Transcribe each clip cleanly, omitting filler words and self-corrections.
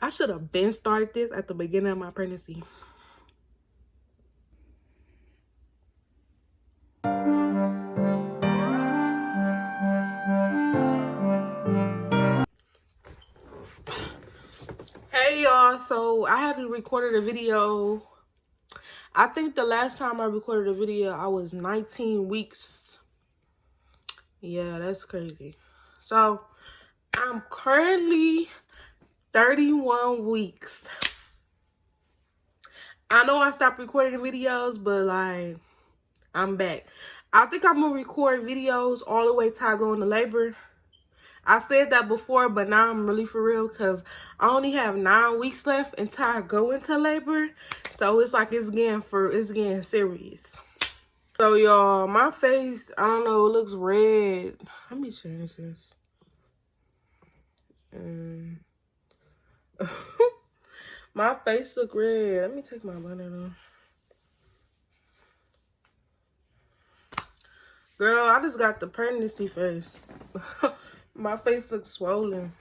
I should have been started this at the beginning of my pregnancy. Hey y'all, so I haven't recorded a video. I think the last time I recorded a video, I was 19 weeks. Yeah, that's crazy. So I'm currently 31 weeks. I know I stopped recording videos, but like, I'm back. I think I'm gonna record videos all the way till I go into labor. I said that before, but now I'm really for real because I only have 9 weeks left until I go into labor. So it's like it's getting serious. So y'all, my face, I don't know, it looks red. Let me change this. My face look red. Let me take my bonnet off. Girl, I just got the pregnancy face. My face looks swollen.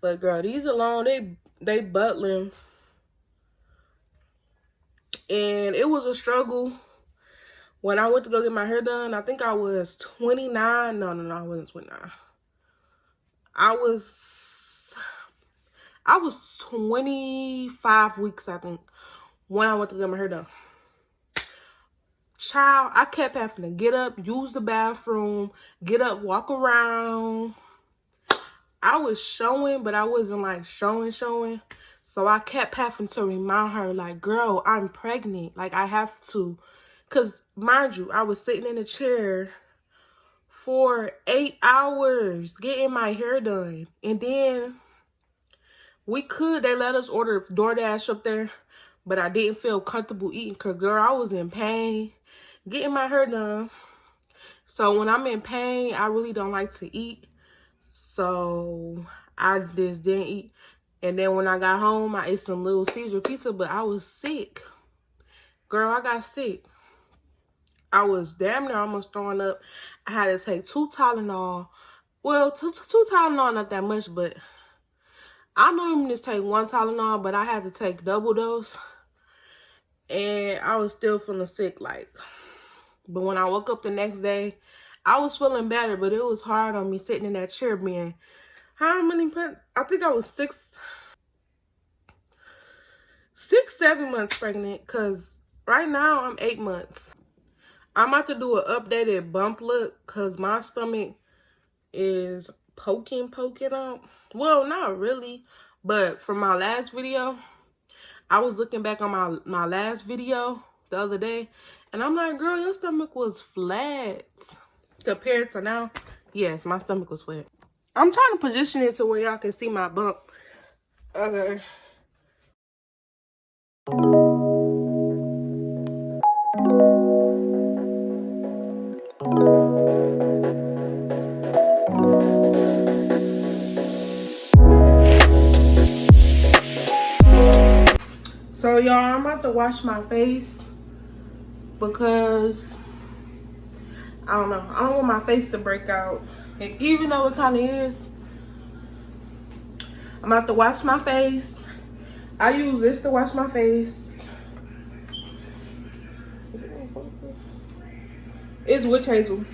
But girl, these alone, they butt lymph. And it was a struggle when I went to go get my hair done. I think I was 29. No, I wasn't 29. I was 25 weeks, I think, when I went to get my hair done. Child, I kept having to get up, use the bathroom, get up, walk around. I was showing, but I wasn't like showing. So I kept having to remind her, like, girl, I'm pregnant. Like, I have to. Because, mind you, I was sitting in a chair for 8 hours getting my hair done. And then they let us order DoorDash up there. But I didn't feel comfortable eating because, girl, I was in pain getting my hair done. So when I'm in pain, I really don't like to eat. So I just didn't eat. And then when I got home, I ate some Little Caesar pizza, but I was sick. Girl, I got sick. I was damn near almost throwing up. I had to take 2 Tylenol. Well, two Tylenol, not that much, but I normally just take 1 Tylenol, but I had to take double dose. And I was still feeling sick, like. But when I woke up the next day, I was feeling better, but it was hard on me sitting in that chair being, how many, I think I was 7 months pregnant, because right now I'm 8 months. I'm about to do an updated bump look because my stomach is poking out. Well, not really, but from my last video, I was looking back on my last video the other day, and I'm like, girl, your stomach was flat. Compared to now, yes, my stomach was flat. I'm trying to position it to where y'all can see my bump. Okay. So y'all, I'm about to wash my face because I don't know. I don't want my face to break out. And even though it kind of is, I'm about to wash my face. I use this to wash my face. It's witch hazel.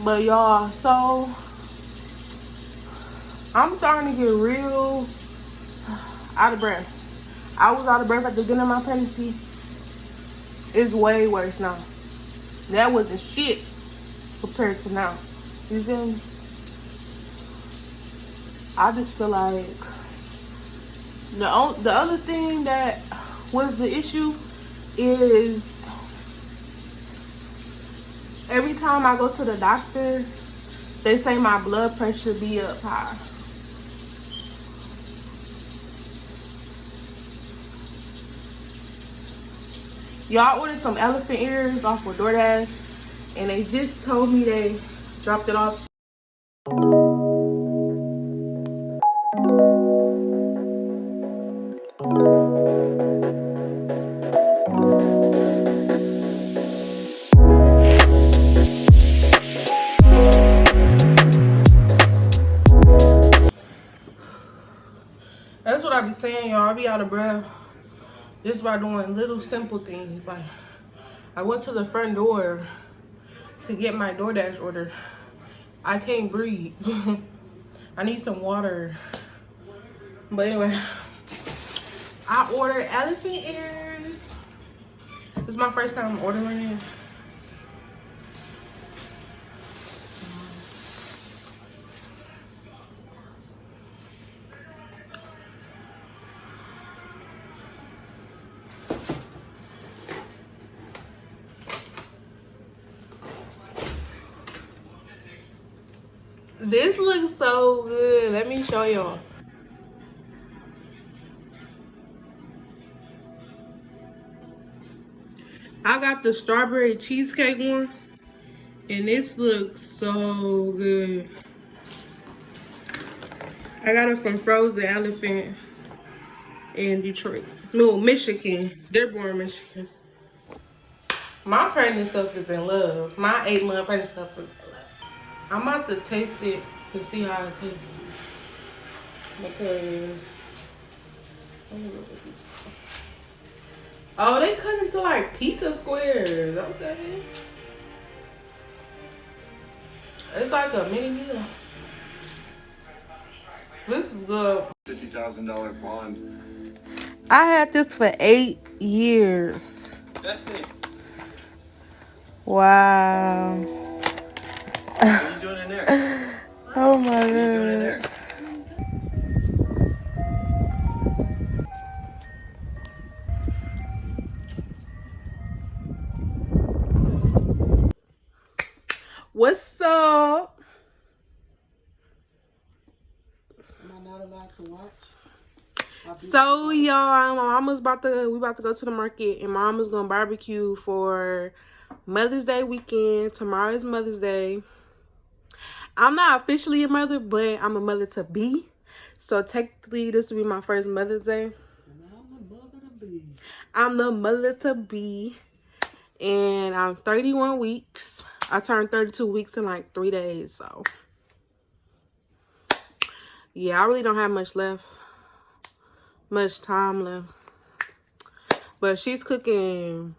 But y'all, so I'm starting to get real out of breath. I was out of breath at the beginning of my pregnancy. It's way worse now. That wasn't shit compared to now. You feel me? I just feel like the other thing that was the issue is every time I go to the doctor, they say my blood pressure be up high. Y'all ordered some elephant ears off of DoorDash, and they just told me they dropped it off. That's what I be saying, y'all. I be out of breath just by doing little simple things. Like, I went to the front door to get my DoorDash order. I can't breathe. I need some water. But anyway, I ordered elephant ears. This is my first time ordering it. This looks so good. Let me show y'all. I got the strawberry cheesecake one, and this looks so good. I got it from Frozen Elephant in Detroit. No, Michigan. Dearborn, Michigan. My pregnant self is in love. My 8-month pregnant self is in love. I'm about to taste it to see how it tastes. Because, let me look at these. Oh, they cut into like pizza squares. Okay. It's like a mini meal. This is good. $50,000 bond. I had this for 8 years. That's it. Wow. What are you doing in there? Oh my What are you doing in god. there? What's up? Am I not allowed to watch? So y'all, my mama's we about to go to the market, and my mama's gonna barbecue for Mother's Day weekend. Tomorrow is Mother's Day. I'm not officially a mother, but I'm a mother to be. So technically this will be my first Mother's Day. I'm the mother to be. And I'm 31 weeks. I turned 32 weeks in like 3 days, so yeah, I really don't have much time left. But she's cooking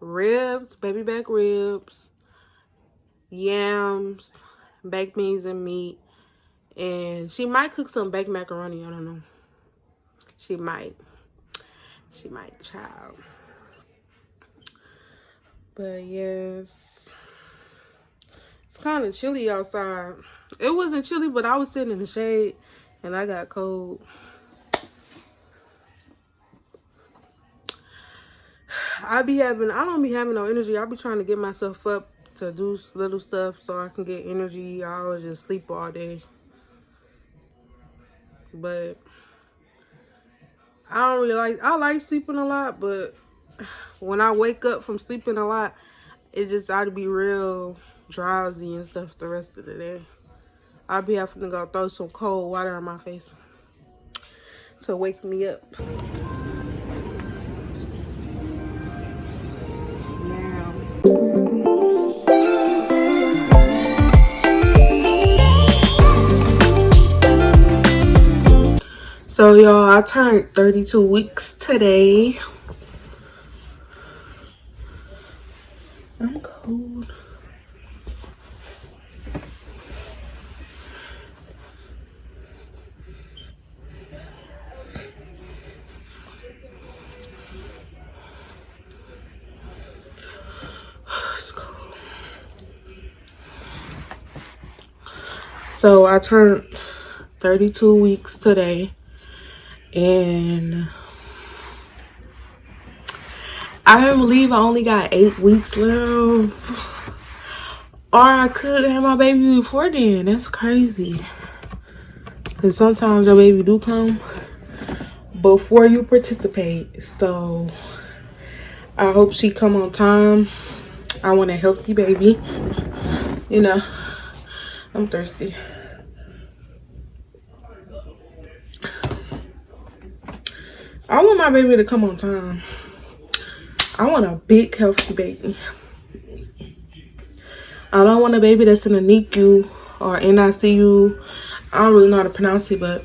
ribs, baby back ribs, yams, baked beans and meat, and she might cook some baked macaroni. I don't know. She might, child. But yes, it's kind of chilly outside. It wasn't chilly, but I was sitting in the shade and I got cold. I don't be having no energy. I be trying to get myself up to do little stuff so I can get energy. I always just sleep all day. But I like sleeping a lot, but when I wake up from sleeping a lot, I'd be real drowsy and stuff the rest of the day. I'd be having to go throw some cold water on my face to wake me up. So y'all, I turned 32 weeks today. I'm cold. It's cold. So I turned 32 weeks today. And I can't believe I only got 8 weeks left. Or I could have my baby before then. That's crazy. Because sometimes your baby do come before you participate. So I hope she come on time. I want a healthy baby. You know, I'm thirsty. I want my baby to come on time. I want a big, healthy baby. I don't want a baby that's in a NICU or NICU. I don't really know how to pronounce it, but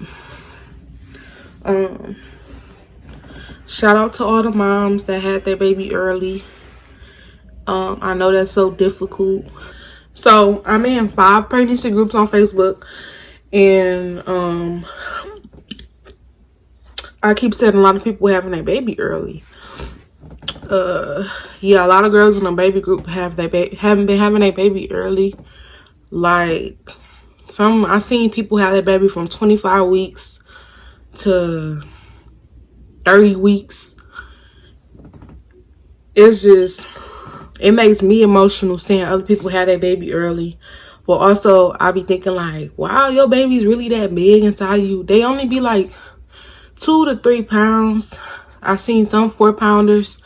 Shout out to all the moms that had their baby early. I know that's so difficult. So I'm in 5 pregnancy groups on Facebook, and I keep seeing a lot of people having their baby early. Yeah, a lot of girls in the baby group haven't been having their baby early. Like I seen people have their baby from 25 weeks to 30 weeks. It makes me emotional seeing other people have their baby early. But also, I be thinking like, wow, your baby's really that big inside of you. They only be like 2 to 3 pounds. I've seen some 4-pounders.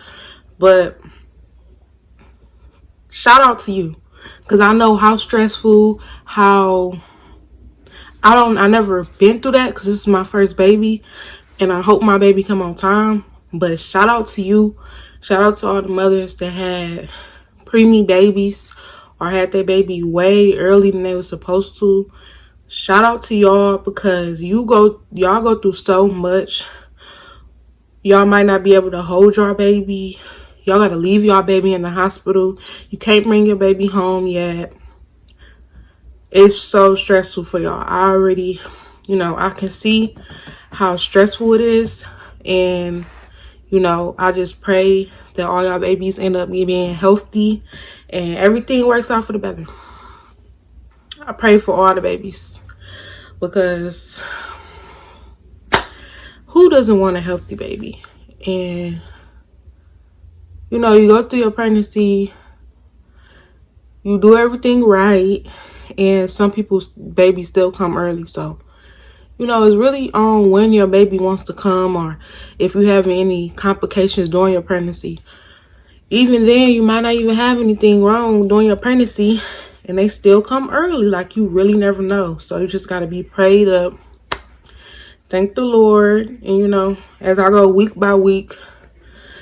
But shout out to you. Because I know how stressful, I never been through that because this is my first baby. And I hope my baby come on time. But shout out to you. Shout out to all the mothers that had preemie babies or had their baby way early than they were supposed to. Shout out to y'all because y'all go through so much. Y'all might not be able to hold your baby. Y'all gotta leave your baby in the hospital. You can't bring your baby home yet. It's so stressful for y'all. I already, I can see how stressful it is. And, I just pray that all y'all babies end up being healthy and everything works out for the better. I pray for all the babies because who doesn't want a healthy baby? And, you go through your pregnancy, you do everything right, and some people's babies still come early. So, it's really on when your baby wants to come or if you have any complications during your pregnancy. Even then, you might not even have anything wrong during your pregnancy and they still come early. Like, you really never know. So you just got to be prayed up. Thank the Lord. And, as I go week by week,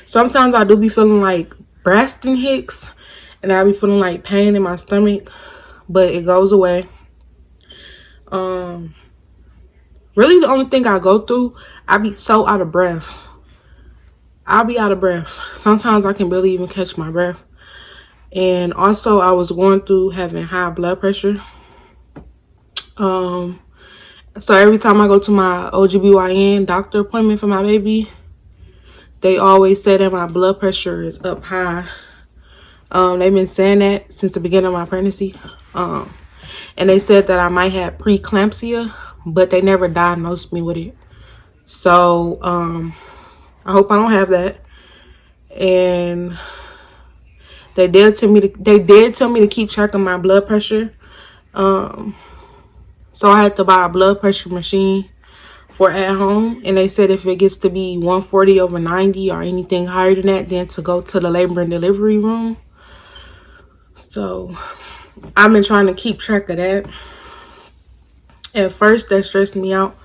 sometimes I do be feeling like Braxton Hicks and I be feeling like pain in my stomach, but it goes away. Really the only thing I go through, I be so out of breath. I'll be out of breath. Sometimes I can barely even catch my breath. And also I was going through having high blood pressure. So every time I go to my OGBYN doctor appointment for my baby, they always say that my blood pressure is up high. They've been saying that since the beginning of my pregnancy. And they said that I might have preeclampsia, but they never diagnosed me with it. So I hope I don't have that. And they did tell me to keep track of my blood pressure. So I had to buy a blood pressure machine for at home, and they said if it gets to be 140/90 or anything higher than that, then to go to the labor and delivery room. So I've been trying to keep track of that. At first that stressed me out,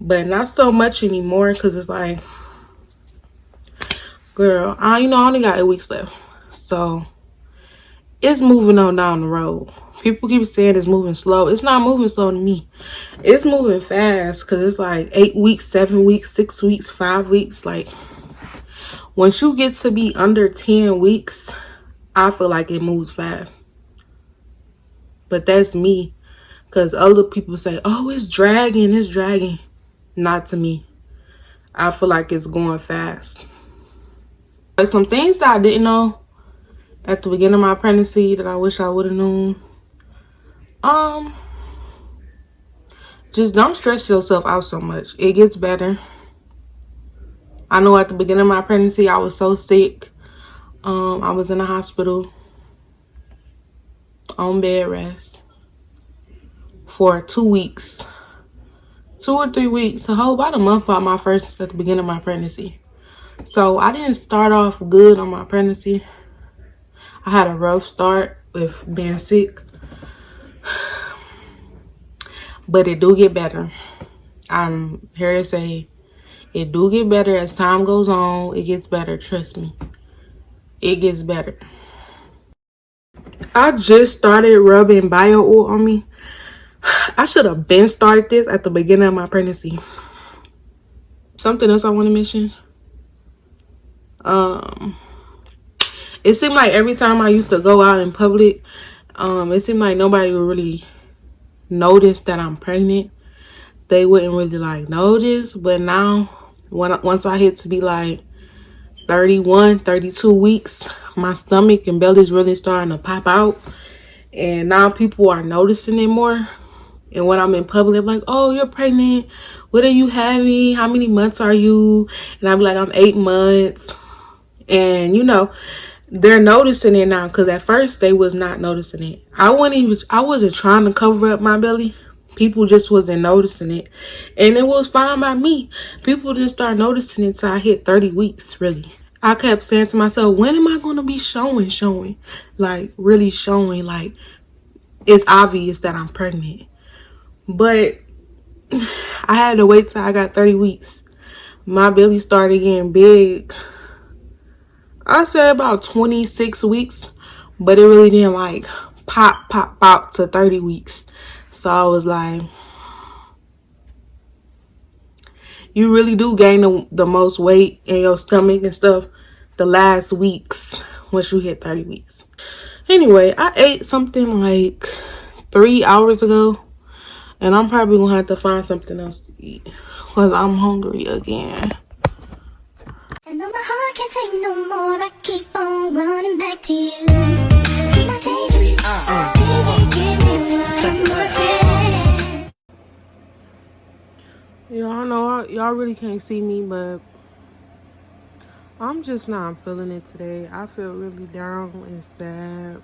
but not so much anymore because it's like, girl, I only got 8 weeks left, so it's moving on down the road. People keep saying it's moving slow. It's not moving slow to me. It's moving fast because it's like 8 weeks, 7 weeks, 6 weeks, 5 weeks. Like, once you get to be under 10 weeks, I feel like it moves fast. But that's me. Because other people say, oh, it's dragging. Not to me. I feel like it's going fast. Like, some things that I didn't know at the beginning of my pregnancy that I wish I would have known. Just don't stress yourself out so much. It gets better. I know at the beginning of my pregnancy, I was so sick. I was in the hospital on bed rest for 2 weeks. 2 or 3 weeks. A whole about a month out my first at the beginning of my pregnancy. So I didn't start off good on my pregnancy. I had a rough start with being sick. But it do get better. I'm here to say it do get better as time goes on. It gets better, trust me. It gets better. I just started rubbing bio oil on me. I should have been started this at the beginning of my pregnancy. Something else I want to mention. It seemed like every time I used to go out in public, it seemed like nobody would really notice that I'm pregnant. They wouldn't really like notice. But now, once I hit to be like 31, 32 weeks, my stomach and belly's really starting to pop out. And now people are noticing it more. And when I'm in public, I'm like, oh, you're pregnant. What are you having? How many months are you? And I'm like, I'm 8 months. And, you know, they're noticing it now. Because at first, they was not noticing it. I wasn't trying to cover up my belly. People just wasn't noticing it. And it was fine by me. People didn't start noticing it until I hit 30 weeks, really. I kept saying to myself, when am I going to be showing? Like, really showing. Like, it's obvious that I'm pregnant. But I had to wait till I got 30 weeks. My belly started getting big. I say about 26 weeks. But it really didn't like pop to 30 weeks. So I was like, you really do gain the most weight in your stomach and stuff the last weeks once you hit 30 weeks. Anyway, I ate something like 3 hours ago. And I'm probably going to have to find something else to eat. Because I'm hungry again. And though my heart can't take no more, I keep on running back to you. See my days, baby, give me one more chance. Y'all know, y'all really can't see me, but I'm just not feeling it today. I feel really down and sad.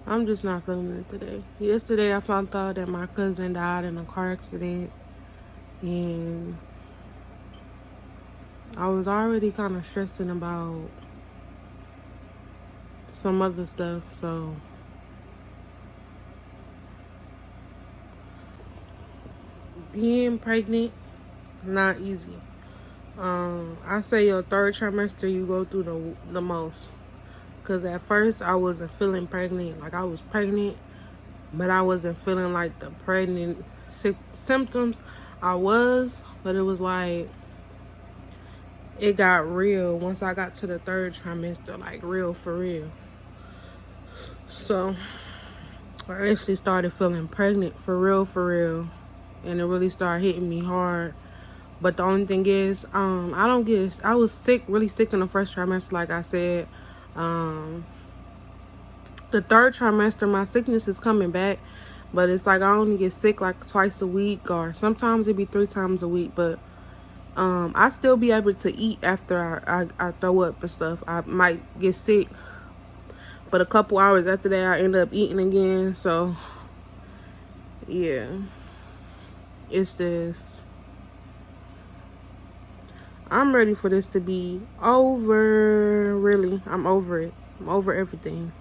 I'm just not feeling it today. Yesterday, I found out that my cousin died in a car accident. And I was already kind of stressing about some other stuff. So being pregnant, not easy. I say your third trimester, you go through the most. Because at first, I wasn't feeling pregnant. Like, I was pregnant, but I wasn't feeling like the pregnant symptoms. I was, but it was like, it got real once I got to the third trimester. Like, real for real. So, I actually started feeling pregnant for real. And it really started hitting me hard. But the only thing is, I was sick, really sick in the first trimester, like I said. The third trimester, my sickness is coming back, but it's like I only get sick like twice a week, or sometimes it be 3 times a week. But I still be able to eat after I throw up and stuff. I might get sick, but a couple hours after that I end up eating again. So yeah, it's this. I'm ready for this to be over. Really, I'm over it. I'm over everything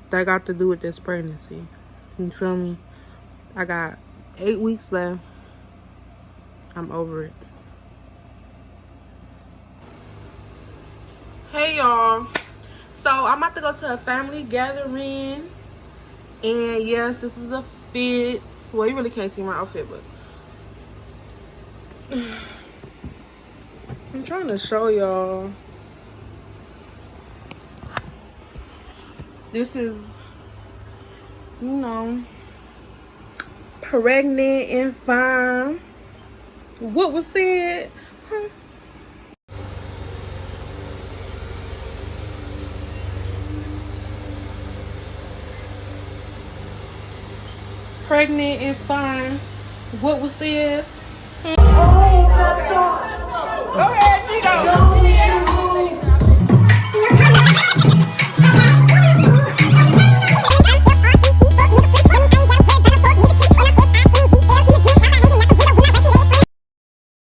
that got to do with this pregnancy. You feel me? I got 8 weeks left. I'm over it. Hey y'all. So I'm about to go to a family gathering. And yes, this is the fit. Well, you really can't see my outfit, but I'm trying to show y'all. This is, you know, pregnant and fine. What was said? Huh? Pregnant and fine. What was said? Go ahead, Gino.